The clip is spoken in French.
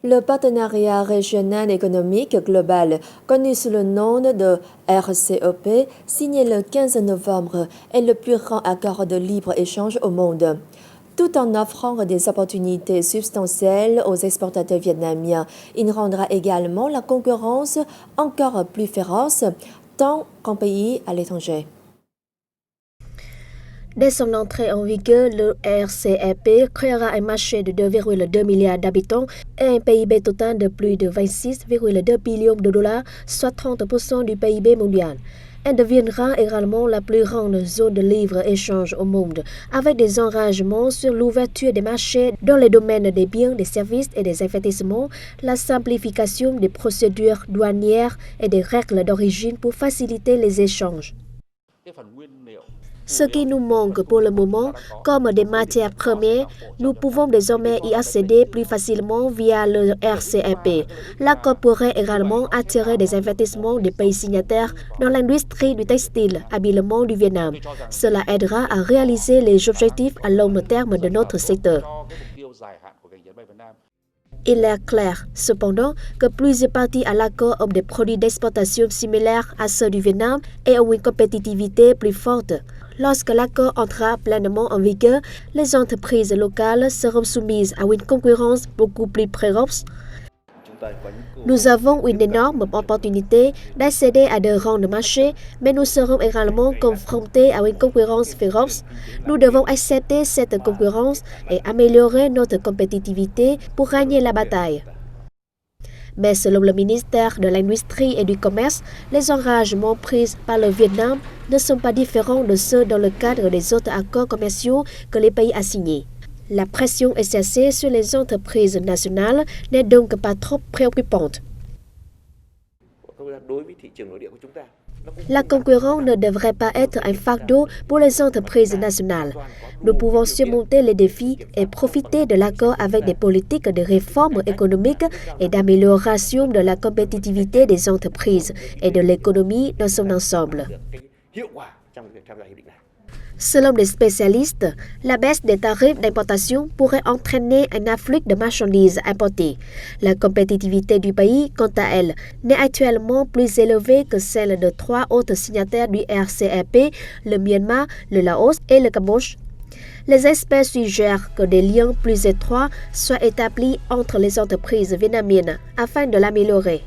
Le partenariat régional économique global, connu sous le nom de RCEP, signé le 15 novembre, est le plus grand accord de libre-échange au monde. Tout en offrant des opportunités substantielles aux exportateurs vietnamiens, il rendra également la concurrence encore plus féroce, tant qu'en pays à l'étranger. Dès son entrée en vigueur, le RCEP créera un marché de 2,2 milliards d'habitants et un PIB total de plus de 26,2 billions de dollars, soit 30% du PIB mondial. Elle deviendra également la plus grande zone de libre-échange au monde, avec des engagements sur l'ouverture des marchés dans les domaines des biens, des services et des investissements, la simplification des procédures douanières et des règles d'origine pour faciliter les échanges. Ce qui nous manque pour le moment, comme des matières premières, nous pouvons désormais y accéder plus facilement via le RCEP. L'accord pourrait également attirer des investissements des pays signataires dans l'industrie du textile, habillement du Vietnam. Cela aidera à réaliser les objectifs à long terme de notre secteur. Il est clair, cependant, que plusieurs parties à l'accord ont des produits d'exportation similaires à ceux du Vietnam et ont une compétitivité plus forte. Lorsque l'accord entrera pleinement en vigueur, les entreprises locales seront soumises à une concurrence beaucoup plus féroce. Nous avons une énorme opportunité d'accéder à de grands marchés, mais nous serons également confrontés à une concurrence féroce. Nous devons accepter cette concurrence et améliorer notre compétitivité pour gagner la bataille. Mais selon le ministère de l'Industrie et du Commerce, les engagements pris par le Vietnam ne sont pas différents de ceux dans le cadre des autres accords commerciaux que les pays ont signés. La pression exercée sur les entreprises nationales n'est donc pas trop préoccupante. La concurrence ne devrait pas être un fardeau pour les entreprises nationales. Nous pouvons surmonter les défis et profiter de l'accord avec des politiques de réforme économique et d'amélioration de la compétitivité des entreprises et de l'économie dans son ensemble. Selon les spécialistes, la baisse des tarifs d'importation pourrait entraîner un afflux de marchandises importées. La compétitivité du pays, quant à elle, n'est actuellement plus élevée que celle de 3 autres signataires du RCEP, le Myanmar, le Laos et le Cambodge. Les experts suggèrent que des liens plus étroits soient établis entre les entreprises vietnamiennes afin de l'améliorer.